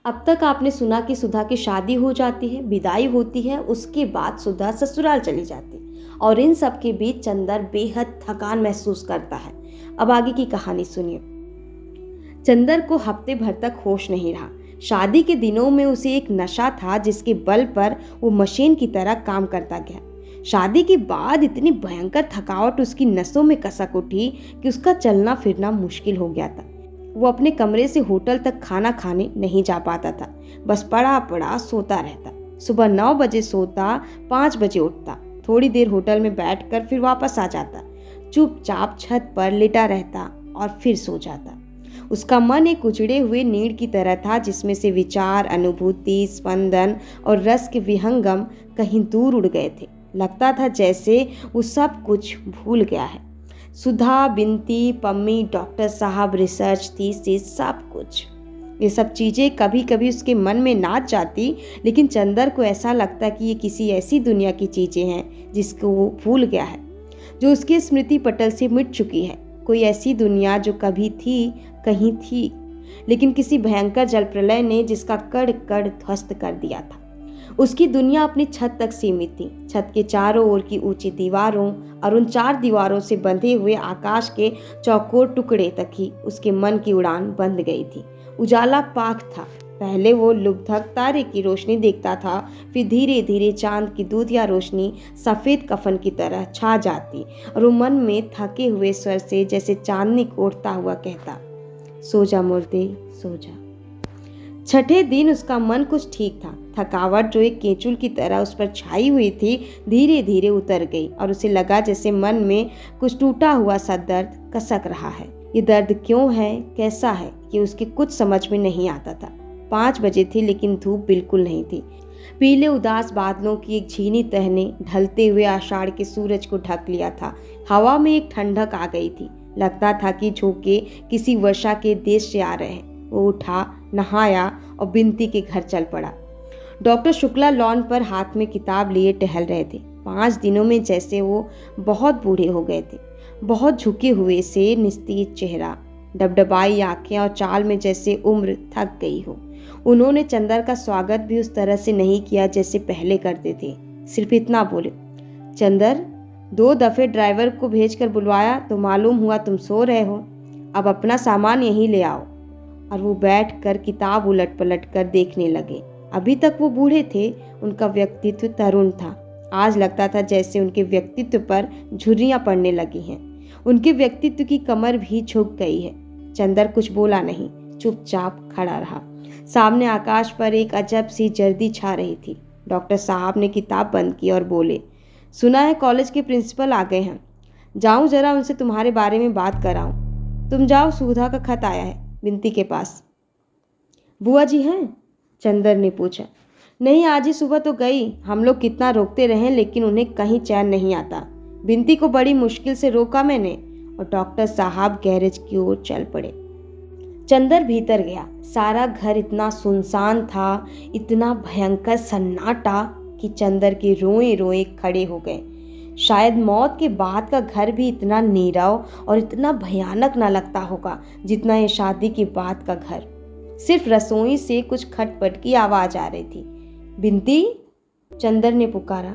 अब तक आपने सुना कि सुधा की शादी हो जाती है, विदाई होती है, उसके बाद सुधा ससुराल चली जाती है और इन सब के बीच चंदर बेहद थकान महसूस करता है। अब आगे की कहानी सुनिए। चंदर को हफ्ते भर तक होश नहीं रहा। शादी के दिनों में उसे एक नशा था जिसके बल पर वो मशीन की तरह काम करता गया। शादी के बाद इतनी भयंकर थकावट उसकी नसों में कसक उठी कि उसका चलना फिरना मुश्किल हो गया था। वो अपने कमरे से होटल तक खाना खाने नहीं जा पाता था, बस पड़ा पड़ा सोता रहता। सुबह 9 बजे सोता, 5 बजे उठता, थोड़ी देर होटल में बैठकर फिर वापस आ जाता, चुपचाप छत पर लेटा रहता और फिर सो जाता। उसका मन एक उजड़े हुए नीड़ की तरह था जिसमें से विचार, अनुभूति, स्पंदन और रस के विहंगम कहीं दूर उड़ गए थे। लगता था जैसे वो सब कुछ भूल गया है। सुधा, बिनती, पम्मी, डॉक्टर साहब, रिसर्च, थीसिस, सब कुछ, ये सब चीज़ें कभी कभी उसके मन में नाच जाती, लेकिन चंदर को ऐसा लगता कि ये किसी ऐसी दुनिया की चीज़ें हैं जिसको वो भूल गया है, जो उसके स्मृति पटल से मिट चुकी है। कोई ऐसी दुनिया जो कभी थी, कहीं थी, लेकिन किसी भयंकर जल प्रलय ने जिसका कड़ कड़ ध्वस्त कर दिया था। उसकी दुनिया अपनी छत तक सीमित थी। छत के चारों ओर की ऊंची दीवारों और उन 4 दीवारों से बंधे हुए आकाश के चौकोर टुकड़े तक ही उसके मन की उड़ान बंद गई थी। उजाला पाक था। पहले वो लुब्धक तारे की रोशनी देखता था, फिर धीरे धीरे चांद की दूधिया रोशनी सफ़ेद कफन की तरह छा जाती और वो मन में थके हुए स्वर से जैसे चांदनी को उड़ता हुआ कहता, सो जा मुर्दे, सो जा। छठे दिन उसका मन कुछ ठीक था। थकावट जो एक केंचुल की तरह उस पर छाई हुई थी धीरे धीरे उतर गई और उसे लगा जैसे मन में कुछ टूटा हुआ सा दर्द कसक रहा है। ये दर्द क्यों है, कैसा है, ये उसके कुछ समझ में नहीं आता था। 5 बजे थी लेकिन धूप बिल्कुल नहीं थी। पीले उदास बादलों की एक झीनी तह ने ढलते हुए आषाढ़ के सूरज को ढक लिया था। हवा में एक ठंडक आ गई थी। लगता था कि झोंके किसी वर्षा के देश से आ रहे हैं। वो उठा, नहाया और बिनती के घर चल पड़ा। डॉक्टर शुक्ला लॉन पर हाथ में किताब लिए टहल रहे थे। 5 दिनों में जैसे वो बहुत बूढ़े हो गए थे। बहुत झुके हुए से निस्तेज चेहरा, डबडबाई आंखें और चाल में जैसे उम्र थक गई हो। उन्होंने चंदर का स्वागत भी उस तरह से नहीं किया जैसे पहले करते थे। सिर्फ इतना बोले, चंदर, 2 दफे ड्राइवर को भेजकर बुलवाया तो मालूम हुआ तुम सो रहे हो। अब अपना सामान यहीं ले आओ। और वो बैठकर किताब उलट पलट कर देखने लगे। अभी तक वो बूढ़े थे, उनका व्यक्तित्व तरुण था। आज लगता था जैसे उनके व्यक्तित्व पर झुर्रियां पड़ने लगी हैं। उनके व्यक्तित्व की कमर भी झुक गई है। चंदर कुछ बोला नहीं, चुपचाप खड़ा रहा। सामने आकाश पर एक अजब सी जर्दी छा रही थी। डॉक्टर साहब ने किताब बंद की और बोले, सुना है कॉलेज के प्रिंसिपल आ गए हैं, जाऊं जरा उनसे तुम्हारे बारे में बात कराऊं। तुम जाओ, सुधा का खत आया है बिनती के पास। बुआ जी हैं? चंदर ने पूछा। नहीं, आज ही सुबह तो गई। हम लोग कितना रोकते रहे लेकिन उन्हें कहीं चैन नहीं आता। बिनती को बड़ी मुश्किल से रोका मैंने। और डॉक्टर साहब गैरेज की ओर चल पड़े। चंदर भीतर गया। सारा घर इतना सुनसान था, इतना भयंकर सन्नाटा कि चंदर के रोए रोए खड़े हो गए। शायद मौत के बाद का घर भी इतना नीरव और इतना भयानक न लगता होगा जितना ये शादी के बाद का घर। सिर्फ रसोई से कुछ खटपट की आवाज आ रही थी। बिनती, चंदर ने पुकारा।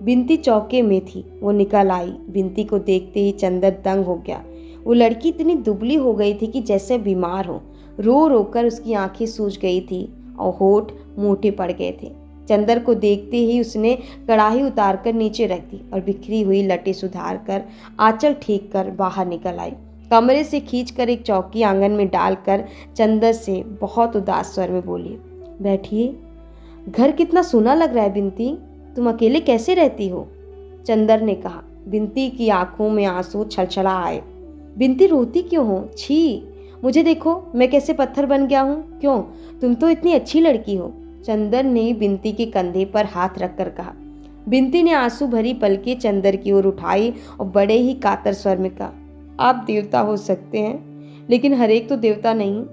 बिनती चौके में थी। वो निकल आई। बिनती को देखते ही चंदर दंग हो गया। वो लड़की इतनी दुबली हो गई थी कि जैसे बीमार हो। रो रो कर उसकी आंखें सूज गई थी और होठ मोटे पड़ गए थे। चंदर को देखते ही उसने कढ़ाई उतारकर नीचे रख दी और बिखरी हुई लटें सुधार कर आंचल ठीक कर बाहर निकल आई। कमरे से खींचकर एक चौकी आंगन में डालकर चंदर से बहुत उदास स्वर में बोली, बैठिए। घर कितना सूना लग रहा है बिनती, तुम अकेले कैसे रहती हो? चंदर ने कहा। बिनती की आंखों में आंसू छलछला आए। बिनती, रोती क्यों हो? छी, मुझे देखो, मैं कैसे पत्थर बन गया हूँ। क्यों, तुम तो इतनी अच्छी लड़की हो। चंदर ने बिनती के कंधे पर हाथ रखकर कहा। बिनती ने आंसू भरी पलकें चंदर की ओर उठाई और बड़े ही कातर स्वर में कहा, आप देवता हो सकते हैं लेकिन हर एक तो देवता नहीं।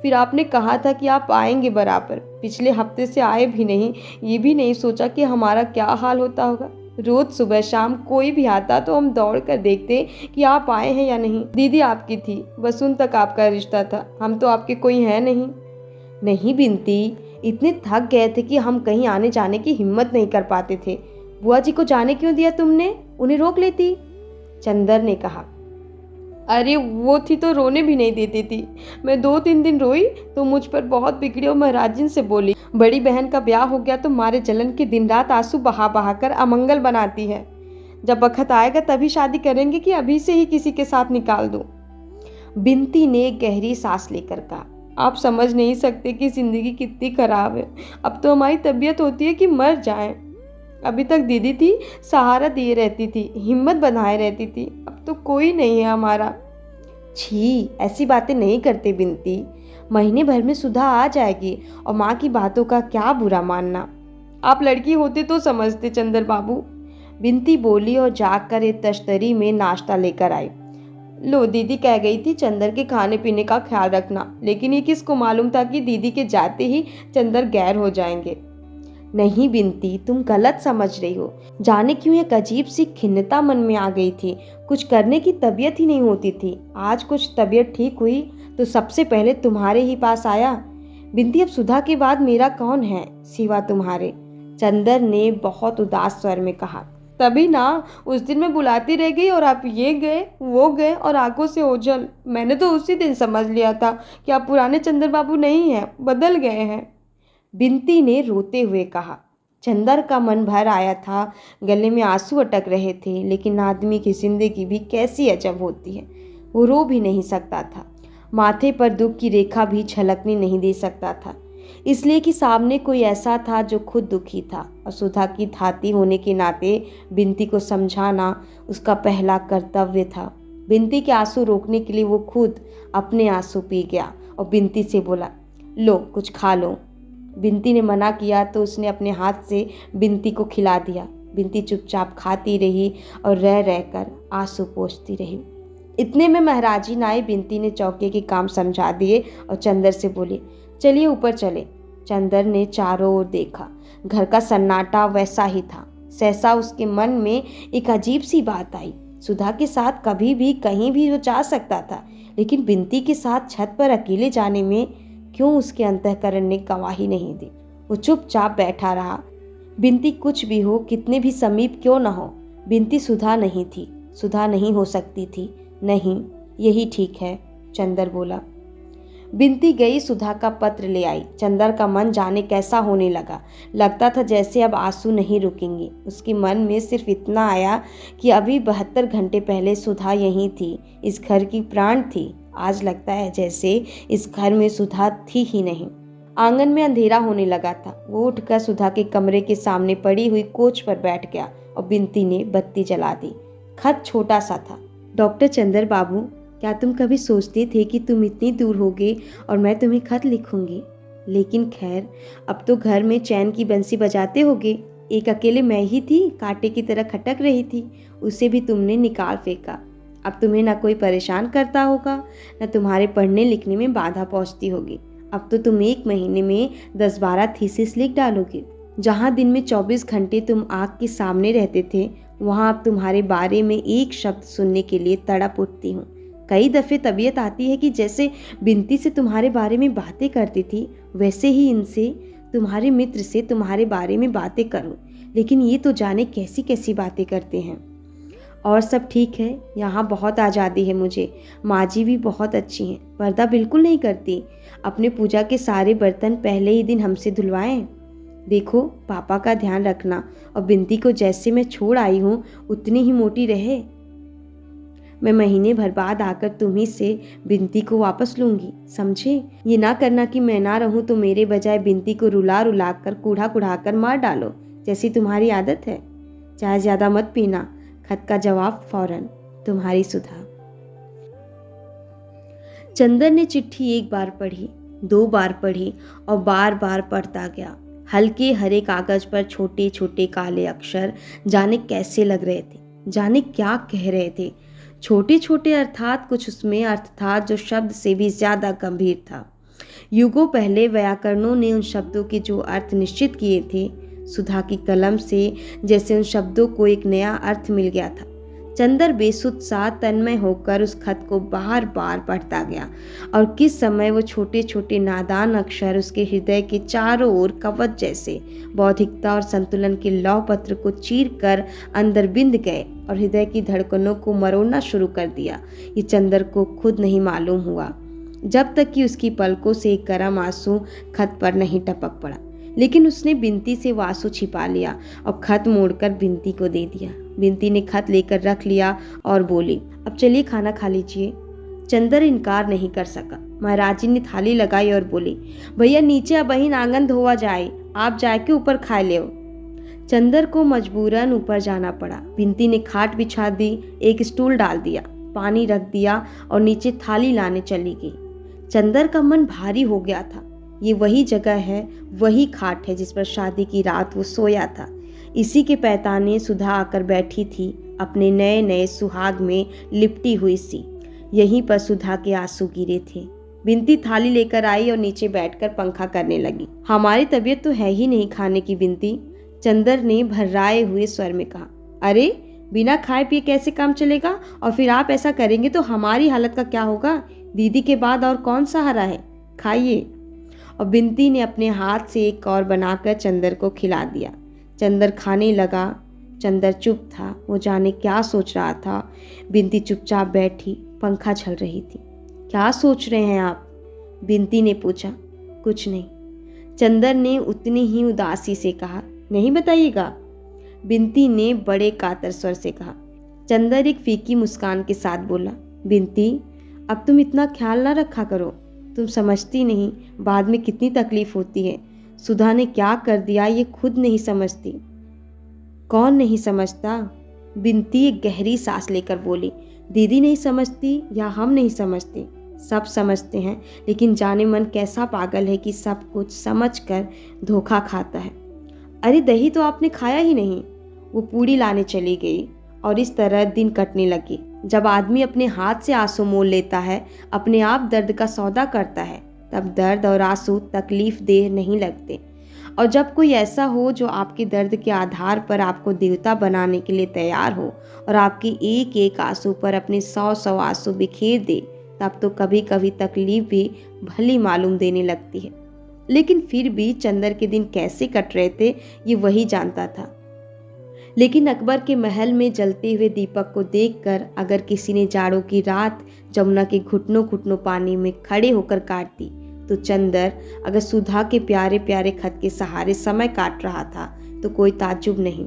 फिर आपने कहा था कि आप आएंगे बराबर, पिछले हफ्ते से आए भी नहीं। ये भी नहीं सोचा कि हमारा क्या हाल होता होगा। रोज सुबह शाम कोई भी आता तो हम दौड़ कर देखते कि आप आए हैं या नहीं। दीदी आपकी थी, बस उन तक आपका रिश्ता था, हम तो आपके कोई हैं नहीं। नहीं बिनती, इतने थक गए थे कि हम कहीं आने जाने की हिम्मत नहीं कर पाते थे। बुआ जी को जाने क्यों दिया तुमने? उन्हें रोक लेती। चंदर ने कहा, अरे वो थी तो रोने भी नहीं देती थी। मैं 2-3 दिन रोई तो मुझ पर बहुत बिगड़ी और महाराजिन से बोली, बड़ी बहन का ब्याह हो गया तो मारे जलन के दिन रात आंसू बहा बहा कर अमंगल बनाती है। जब वक्त आएगा तभी शादी करेंगे कि अभी से ही किसी के साथ निकाल दूं। बिनती ने गहरी सांस लेकर कहा, आप समझ नहीं सकते कि जिंदगी कितनी खराब है। अब तो हमारी तबीयत होती है कि मर जाएं। अभी तक दीदी थी, सहारा दिए रहती थी, हिम्मत बनाए रहती थी। अब तो कोई नहीं है हमारा। छी, ऐसी बातें नहीं करते बिनती। महीने भर में सुधा आ जाएगी और माँ की बातों का क्या बुरा मानना। आप लड़की होते तो समझते चंदर बाबू। बिनती बोली और जाकर एक तश्तरी में नाश्ता लेकर आई। लो, दीदी कह गई थी चंदर के खाने पीने का ख्याल रखना, लेकिन ये किसको मालूम था कि दीदी के जाते ही चंदर गैर हो जाएंगे। नहीं बिनती, तुम गलत समझ रही हो। जाने क्यों एक अजीब सी खिन्नता मन में आ गई थी। कुछ करने की तबीयत ही नहीं होती थी। आज कुछ तबीयत ठीक हुई तो सबसे पहले तुम्हारे ही पास आया। बिनती, अब सुधा के बाद मेरा कौन है सिवा तुम्हारे? चंदर ने बहुत उदास स्वर में कहा। तभी ना, उस दिन मैं बुलाती रह गई और आप ये गए वो गए और आंखों से ओझल। मैंने तो उसी दिन समझ लिया था कि आप पुराने चंदर बाबू नहीं हैं, बदल गए हैं। बिनती ने रोते हुए कहा। चंदर का मन भर आया था, गले में आंसू अटक रहे थे, लेकिन आदमी की जिंदगी भी कैसी अजब होती है। वो रो भी नहीं सकता था, माथे पर दुख की रेखा भी छलकने नहीं दे सकता था, इसलिए कि सामने कोई ऐसा था जो खुद दुखी था और सुधा की धाती होने के नाते बिनती को समझाना उसका पहला कर्तव्य था। बिनती के आंसू रोकने के लिए वो खुद अपने आंसू पी गया और बिनती से बोला, लो कुछ खा लो। बिनती ने मना किया तो उसने अपने हाथ से बिनती को खिला दिया। बिनती चुपचाप खाती रही और रह रहकर आंसू पोंछती रही। इतने में महाराजी आए। बिनती ने चौके के काम समझा दिए और चंदर से बोली, चलिए ऊपर चले। चंदर ने चारों ओर देखा। घर का सन्नाटा वैसा ही था। सहसा उसके मन में एक अजीब सी बात आई। सुधा के साथ कभी भी कहीं भी वो जा सकता था, लेकिन बिनती के साथ छत पर अकेले जाने में क्यों उसके अंतःकरण ने गवाही नहीं दी। वो चुपचाप बैठा रहा। बिनती कुछ भी हो, कितने भी समीप क्यों न हो, बिनती सुधा नहीं थी, सुधा नहीं हो सकती थी। नहीं, यही ठीक है, चंदर बोला। बिनती गई, सुधा का पत्र ले आई। चंदर का मन जाने कैसा होने लगा। लगता था जैसे अब आंसू नहीं रुकेंगे। उसके मन में सिर्फ इतना आया कि अभी 72 घंटे पहले सुधा यहीं थी, इस घर की प्राण थी। आज लगता है जैसे इस घर में सुधा थी ही नहीं। आंगन में अंधेरा होने लगा था। वो उठकर सुधा के कमरे के सामने पड़ी हुई कोच पर बैठ गया और बिनती ने बत्ती जला दी। खत छोटा सा था। डॉक्टर चंदर बाबू, क्या तुम कभी सोचते थे कि तुम इतनी दूर होगे और मैं तुम्हें खत लिखूंगी? लेकिन खैर, अब तो घर में चैन की बंसी बजाते होगे। एक अकेले मैं ही थी, कांटे की तरह खटक रही थी, उसे भी तुमने निकाल फेंका। अब तुम्हें ना कोई परेशान करता होगा, न तुम्हारे पढ़ने लिखने में बाधा पहुंचती होगी। अब तो तुम 1 महीने में 10-12 थीसिस लिख डालोगे। जहाँ दिन में 24 घंटे तुम आँख के सामने रहते थे, वहाँ अब तुम्हारे बारे में एक शब्द सुनने के लिए तड़प उठती हूँ। कई दफ़े तबीयत आती है कि जैसे बिनती से तुम्हारे बारे में बातें करती थी, वैसे ही इनसे, तुम्हारे मित्र से तुम्हारे बारे में बातें करूं। लेकिन ये तो जाने कैसी कैसी बातें करते हैं। और सब ठीक है, यहाँ बहुत आज़ादी है मुझे। माँ जी भी बहुत अच्छी हैं, पर्दा बिल्कुल नहीं करती। अपने पूजा के सारे बर्तन पहले ही दिन हमसे धुलवाएं। देखो, पापा का ध्यान रखना और बिनती को जैसे मैं छोड़ आई हूँ उतनी ही मोटी रहे। मैं महीने भर बाद आकर तुम्ही से बिनती को वापस लूंगी, समझे? ये ना करना कि मैं ना रहूं तो मेरे बजाय बिनती को रुला रुला कर कूढ़ा कुढ़ा कर मार डालो, जैसी तुम्हारी आदत है। चाय ज्यादा मत पीना। खत का जवाब फौरन, तुम्हारी सुधा। चंदर ने चिट्ठी 1 बार पढ़ी, 2 बार पढ़ी और बार बार पढ़ता गया। हल्के हरे कागज पर छोटे छोटे काले अक्षर जाने कैसे लग रहे थे, जाने क्या कह रहे थे। छोटे छोटे अर्थात कुछ उसमें अर्थ था जो शब्द से भी ज्यादा गंभीर था। युगों पहले व्याकरणों ने उन शब्दों के जो अर्थ निश्चित किए थे, सुधा की कलम से जैसे उन शब्दों को एक नया अर्थ मिल गया था। चंदर बेसुध सा तन्मय होकर उस खत को बार बार पढ़ता गया और किस समय वो छोटे छोटे नादान अक्षर उसके हृदय के चारों ओर कवच जैसे बौद्धिकता और संतुलन के लौह पत्र को चीर कर अंदर बिंद गए और हृदय की धड़कनों को मरोड़ना शुरू कर दिया। ये चंदर को खुद नहीं मालूम हुआ, जब तक कि उसकी पलकों से एक गर्म आंसू खत पर नहीं टपक पड़ा। लेकिन उसने बिनती से वो आंसू छिपा लिया और खत मोड़कर बिनती को दे दिया। बिनती ने खत लेकर रख लिया और बोली, अब चलिए खाना खा लीजिए। चंदर इनकार नहीं कर सका। महाराज जी ने थाली लगाई और बोली, भैया नीचे अब बहिन आंगन धोवा जाए, आप जाके ऊपर खाए ले। चंदर को मजबूरन ऊपर जाना पड़ा। बिनती ने खाट बिछा दी, एक स्टूल डाल दिया, पानी रख दिया और नीचे थाली लाने चली गई। चंदर का मन भारी हो गया था। ये वही जगह है, वही खाट है जिस पर शादी की रात वो सोया था। इसी के पैताने सुधा आकर बैठी थी, अपने नए नए सुहाग में लिपटी हुई सी। यहीं पर सुधा के आंसू गिरे थे। बिनती थाली लेकर आई और नीचे बैठकर पंखा करने लगी। हमारी तबीयत तो है ही नहीं खाने की बिनती, चंदर ने भर्राए हुए स्वर में कहा। अरे बिना खाए पिए कैसे काम चलेगा? और फिर आप ऐसा करेंगे तो हमारी हालत का क्या होगा? दीदी के बाद और कौन सहारा है? खाइए। और बिनती ने अपने हाथ से एक और बनाकर चंदर को खिला दिया। चंदर खाने लगा। चंदर चुप था, वो जाने क्या सोच रहा था। बिनती चुपचाप बैठी, पंखा चल रही थी। क्या सोच रहे हैं आप? बिनती ने पूछा। कुछ नहीं, चंदर ने उतनी ही उदासी से कहा। नहीं बताइएगा? बिनती ने बड़े कातर स्वर से कहा। चंदर एक फीकी मुस्कान के साथ बोला, बिनती अब तुम इतना ख्याल ना रखा करो, तुम समझती नहीं बाद में कितनी तकलीफ होती है। सुधा ने क्या कर दिया ये खुद नहीं समझती। कौन नहीं समझता? बिनती एक गहरी सांस लेकर बोली। दीदी नहीं समझती या हम नहीं समझते, सब समझते हैं, लेकिन जाने मन कैसा पागल है कि सब कुछ समझकर धोखा खाता है। अरे दही तो आपने खाया ही नहीं। वो पूड़ी लाने चली गई और इस तरह दिन कटने लगे। जब आदमी अपने हाथ से आंसू मोल लेता है, अपने आप दर्द का सौदा करता है, तब दर्द और आंसू तकलीफ देह नहीं लगते। और जब कोई ऐसा हो जो आपके दर्द के आधार पर आपको देवता बनाने के लिए तैयार हो और आपके एक एक आंसू पर अपने 100 आंसू बिखेर दे, तब तो कभी कभी तकलीफ भी भली मालूम देने लगती है। लेकिन फिर भी चंदर के दिन कैसे कट रहे थे ये वही जानता था। लेकिन अकबर के महल में जलते हुए दीपक को देखकर अगर किसी ने जाड़ों की रात जमुना के घुटनों घुटनों पानी में खड़े होकर काट दी, तो चंदर अगर सुधा के प्यारे प्यारे खत के सहारे समय काट रहा था तो कोई ताज्जुब नहीं।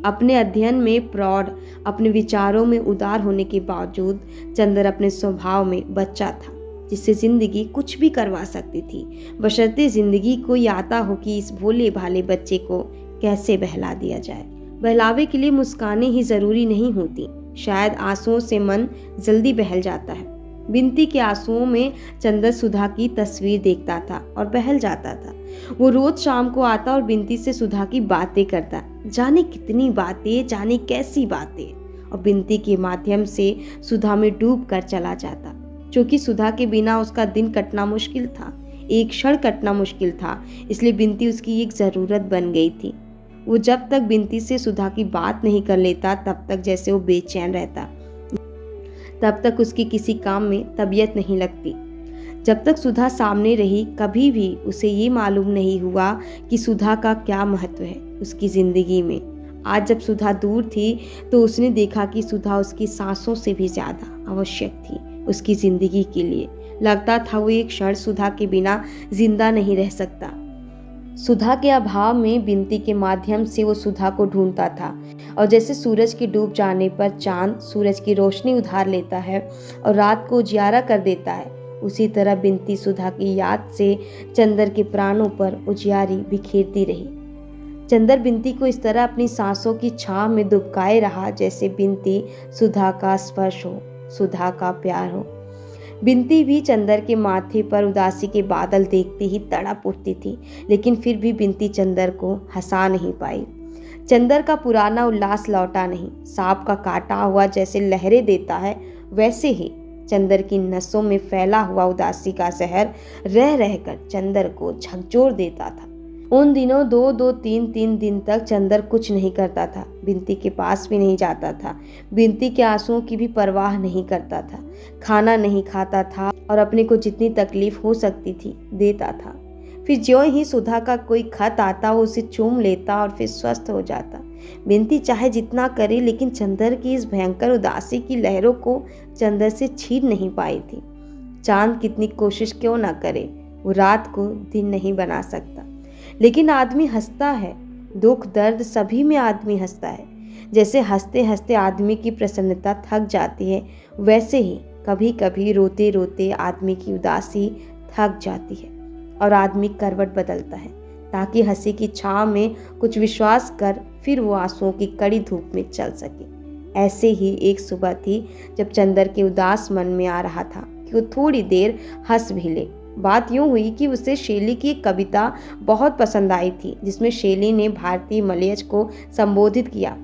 अपने अध्ययन में प्रौढ़, अपने विचारों में उदार होने के बावजूद चंदर अपने स्वभाव में बच्चा था, जिससे जिंदगी कुछ भी करवा सकती थी, बशर्ते जिंदगी को ये आता हो कि इस भोले भाले बच्चे को कैसे बहला दिया जाए। बहलावे के लिए मुस्कानें ही जरूरी नहीं होती, शायद आंसुओं से मन जल्दी बहल जाता है। बिनती के आंसुओं में चंदर सुधा की तस्वीर देखता था और बहल जाता था। वो रोज शाम को आता और बिनती से सुधा की बातें करता, जाने कितनी बातें, जाने कैसी बातें, और बिनती के माध्यम से सुधा में डूब कर चला जाता। क्योंकि सुधा के बिना उसका दिन कटना मुश्किल था, एक क्षण कटना मुश्किल था, इसलिए बिनती उसकी एक जरूरत बन गई थी। वो जब तक बिनती से सुधा की बात नहीं कर लेता तब तक जैसे वो बेचैन रहता, तब तक उसकी किसी काम में तबीयत नहीं लगती। जब तक सुधा सामने रही कभी भी उसे ये मालूम नहीं हुआ कि सुधा का क्या महत्व है उसकी ज़िंदगी में। आज जब सुधा दूर थी तो उसने देखा कि सुधा उसकी सांसों से भी ज़्यादा आवश्यक थी उसकी ज़िंदगी के लिए। लगता था वो एक क्षण सुधा के बिना जिंदा नहीं रह सकता। सुधा के अभाव में बिनती के माध्यम से वो सुधा को ढूंढता था, और जैसे सूरज के डूब जाने पर चांद सूरज की रोशनी उधार लेता है और रात को उजियारा कर देता है, उसी तरह बिनती सुधा की याद से चंदर के प्राणों पर उजियारी बिखेरती रही। चंदर बिनती को इस तरह अपनी सांसों की छांव में दुबकाए रहा जैसे बिनती सुधा का स्पर्श हो, सुधा का प्यार हो। बिनती भी चंदर के माथे पर उदासी के बादल देखते ही तड़प उठती थी, लेकिन फिर भी बिनती चंदर को हंसा नहीं पाई। चंदर का पुराना उल्लास लौटा नहीं। सांप का काटा हुआ जैसे लहरें देता है, वैसे ही चंदर की नसों में फैला हुआ उदासी का जहर रह रहकर चंदर को झकझोर देता था। उन दिनों 2-2 3-3 दिन तक चंदर कुछ नहीं करता था, बिनती के पास भी नहीं जाता था, बिनती के आंसुओं की भी परवाह नहीं करता था, खाना नहीं खाता था और अपने को जितनी तकलीफ हो सकती थी देता था। फिर ज्यों ही सुधा का कोई खत आता वो उसे चूम लेता और फिर स्वस्थ हो जाता। बिनती चाहे जितना करे लेकिन चंदर की इस भयंकर उदासी की लहरों को चंदर से छीन नहीं पाई थी। चांद कितनी कोशिश क्यों ना करे, वो रात को दिन नहीं बना सकता। लेकिन आदमी हंसता है, दुख दर्द सभी में आदमी हंसता है। जैसे हंसते हंसते आदमी की प्रसन्नता थक जाती है, वैसे ही कभी कभी रोते रोते आदमी की उदासी थक जाती है और आदमी करवट बदलता है ताकि हंसी की छांव में कुछ विश्वास कर फिर वो आंसुओं की कड़ी धूप में चल सके। ऐसे ही एक सुबह थी जब चंदर के उदास मन में आ रहा था कि वो थोड़ी देर हंस भी ले। बात यूं हुई कि उसे शेली की एक कविता बहुत पसंद आई थी जिसमें शेली ने भारतीय मलयज को संबोधित किया।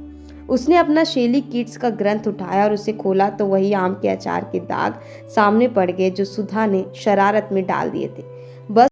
उसने अपना शेली किड्स का ग्रंथ उठाया और उसे खोला तो वही आम के अचार के दाग सामने पड़ गए जो सुधा ने शरारत में डाल दिए थे। बस